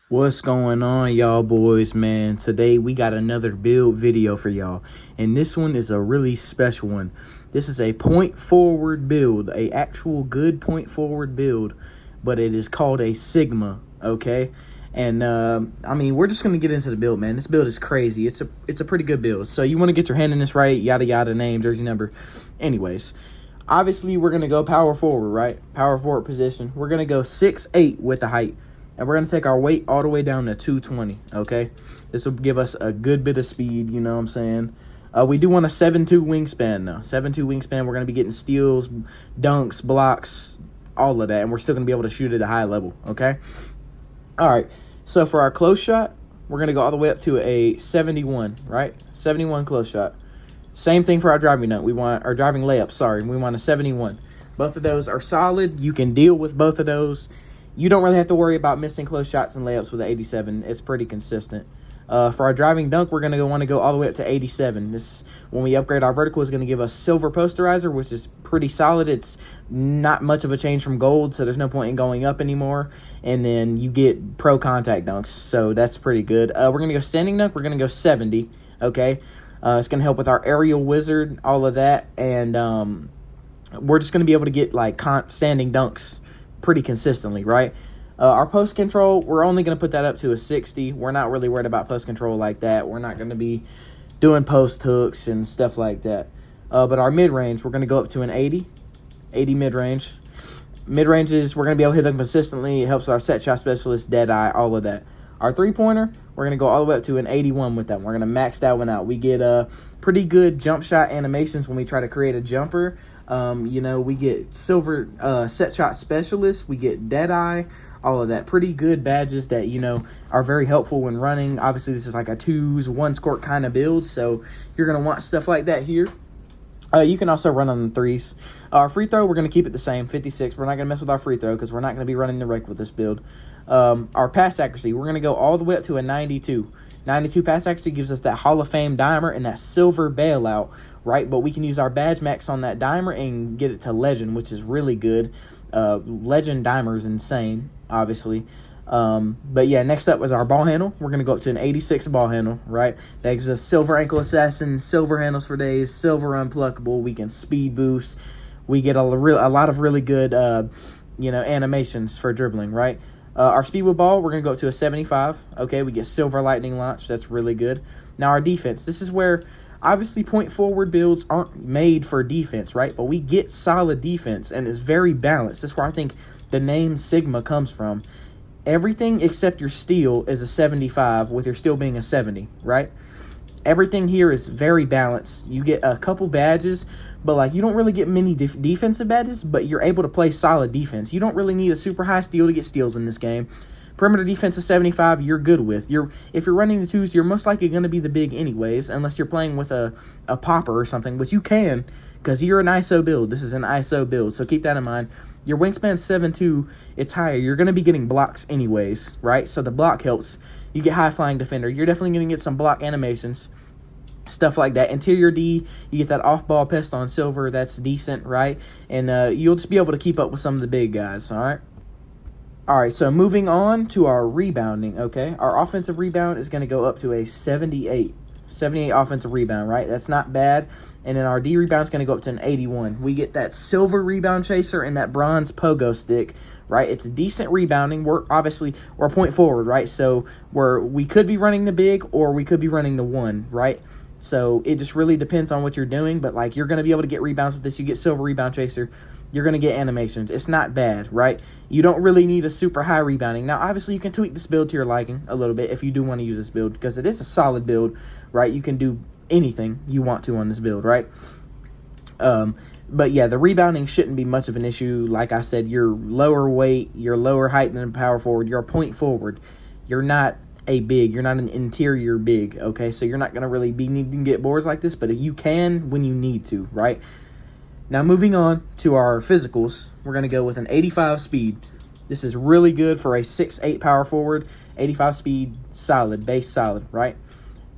What's going on, y'all boys, man? Today we got another build video for y'all, and this one is a really special one. This is a point forward build, a actual good point forward build, but it is called a Sigma, okay? And I mean, we're just gonna get into the build, man. This build is crazy. It's a pretty good build. So you want to get your hand in this right, yada yada, name, jersey number. Anyways, obviously we're gonna go power forward, right? Power forward position. We're gonna go 6'8" with the height. And we're going to take our weight all the way down to 220, okay? This will give us a good bit of speed, you know what I'm saying? We do want a 7'2" wingspan, though. 7'2" wingspan, we're going to be getting steals, dunks, blocks, all of that. And we're still going to be able to shoot at a high level, okay? All right, so for our close shot, we're going to go all the way up to a 71, right? 71 close shot. Same thing for our driving dunk. We want our driving layup, sorry. We want a 71. Both of those are solid. You can deal with both of those. You don't really have to worry about missing close shots and layups with the 87. It's pretty consistent. For our driving dunk, we're going to want to go all the way up to 87. This, when we upgrade our vertical, is going to give us silver posterizer, which is pretty solid. It's not much of a change from gold, so there's no point in going up anymore. And then you get pro contact dunks, so that's pretty good. We're going to go standing dunk. We're going to go 70, okay? It's going to help with our aerial wizard, all of that. And we're just going to be able to get, like, standing dunks pretty consistently, right? Our post control, we're only going to put that up to a 60. We're not really worried about post control like that. We're not going to be doing post hooks and stuff like that. But our mid-range, we're going to go up to an 80 mid-range. Mid-ranges, we're going to be able to hit them consistently. It helps our set shot specialist, dead eye, all of that. Our three-pointer, we're going to go all the way up to an 81 with that. We're going to max that one out. We get pretty good jump shot animations when we try to create a jumper. You know, we get silver set shot specialist, we get dead eye, all of that. Pretty good badges that, you know, are very helpful when running. Obviously, this is like a 2s, 1 court kind of build, so you're going to want stuff like that here. You can also run on the 3s. Our free throw, we're going to keep it the same, 56. We're not going to mess with our free throw because we're not going to be running the rec with this build. Our pass accuracy, we're going to go all the way up to a 92. 92 pass accuracy gives us that Hall of Fame dimer and that silver bailout, right? But we can use our badge max on that dimer and get it to legend, which is really good. Legend dimer is insane, obviously. But yeah, next up was our ball handle. We're going to go up to an 86 ball handle, right? That gives us silver ankle assassin, silver handles for days, silver unpluckable. We can speed boost. We get a lot of really good, you know, animations for dribbling, right? Our speed with ball, we're going to go up to a 75. Okay, we get silver lightning launch. That's really good. Now our defense. This is where, obviously, point forward builds aren't made for defense, right? But we get solid defense, and it's very balanced. That's where I think the name Sigma comes from. Everything except your steal is a 75, with your steal being a 70, right? Everything here is very balanced. You get a couple badges, but like you don't really get many defensive badges, but you're able to play solid defense. You don't really need a super high steal to get steals in this game. Perimeter defense is 75, you're good with. If you're running the 2s, you're most likely going to be the big anyways, unless you're playing with a popper or something, which you can, because you're an ISO build. This is an ISO build, so keep that in mind. Your wingspan's 7'2", it's higher. You're going to be getting blocks anyways, right? So the block helps. You get high-flying defender. You're definitely going to get some block animations, stuff like that. Interior D, you get that off-ball pest on silver. That's decent, right? And you'll just be able to keep up with some of the big guys, all right? All right, so moving on to our rebounding, okay? Our offensive rebound is going to go up to a 78. 78 offensive rebound, right? That's not bad. And then our D rebound is going to go up to an 81. We get that silver rebound chaser and that bronze pogo stick, right? It's decent rebounding. We're a point forward, right? So we could be running the big or we could be running the 1, right? So it just really depends on what you're doing. But, like, you're going to be able to get rebounds with this. You get silver rebound chaser. You're going to get animations. It's not bad, right? You don't really need a super high rebounding. Now, obviously, you can tweak this build to your liking a little bit if you do want to use this build because it is a solid build, right? You can do anything you want to on this build, right? But, yeah, the rebounding shouldn't be much of an issue. Like I said, you're lower weight, you're lower height than a power forward, you're a point forward. You're not a big, you're not an interior big, okay? So you're not going to really be needing to get boards like this, but you can when you need to, right? Now, moving on to our physicals, we're going to go with an 85 speed. This is really good for a 6'8" power forward. 85 speed, solid, base solid, right?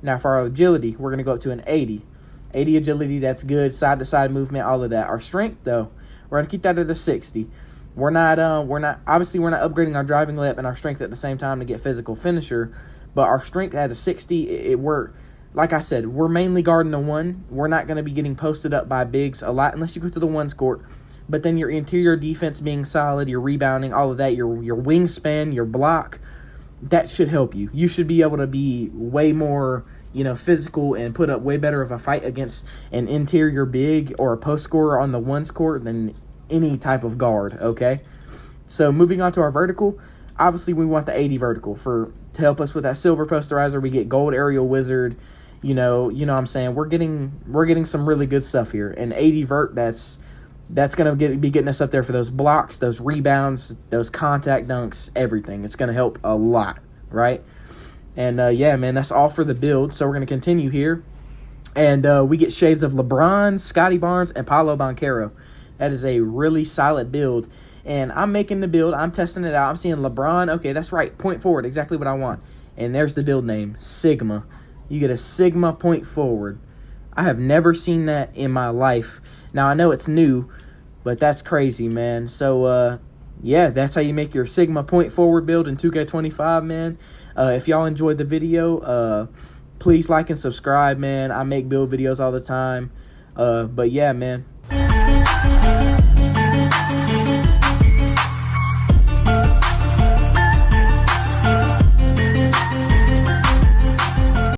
Now, for our agility, we're going to go up to an 80. 80 agility, that's good. Side-to-side movement, all of that. Our strength, though, we're going to keep that at a 60. we're not upgrading our driving lip and our strength at the same time to get physical finisher, but our strength at a 60, like I said, we're mainly guarding the one. We're not going to be getting posted up by bigs a lot unless you go to the ones court. But then your interior defense being solid, your rebounding, all of that, your wingspan, your block, that should help you. You should be able to be way more, physical and put up way better of a fight against an interior big or a post scorer on the ones court than any type of guard, okay? So moving on to our vertical, obviously we want the 80 vertical to help us with that silver posterizer. We get gold aerial wizard. You know what I'm saying? We're getting some really good stuff here. And 80 vert, that's going to be getting us up there for those blocks, those rebounds, those contact dunks, everything. It's going to help a lot, right? And, yeah, man, that's all for the build. So we're going to continue here. And we get shades of LeBron, Scotty Barnes, and Paolo Banchero. That is a really solid build. And I'm making the build. I'm testing it out. I'm seeing LeBron. Okay, that's right. Point forward, exactly what I want. And there's the build name, Sigma. You get a Sigma point forward. I have never seen that in my life. Now, I know it's new, but that's crazy, man. So, yeah, that's how you make your Sigma point forward build in 2K25, man. If y'all enjoyed the video, please like and subscribe, man. I make build videos all the time. But, yeah, man.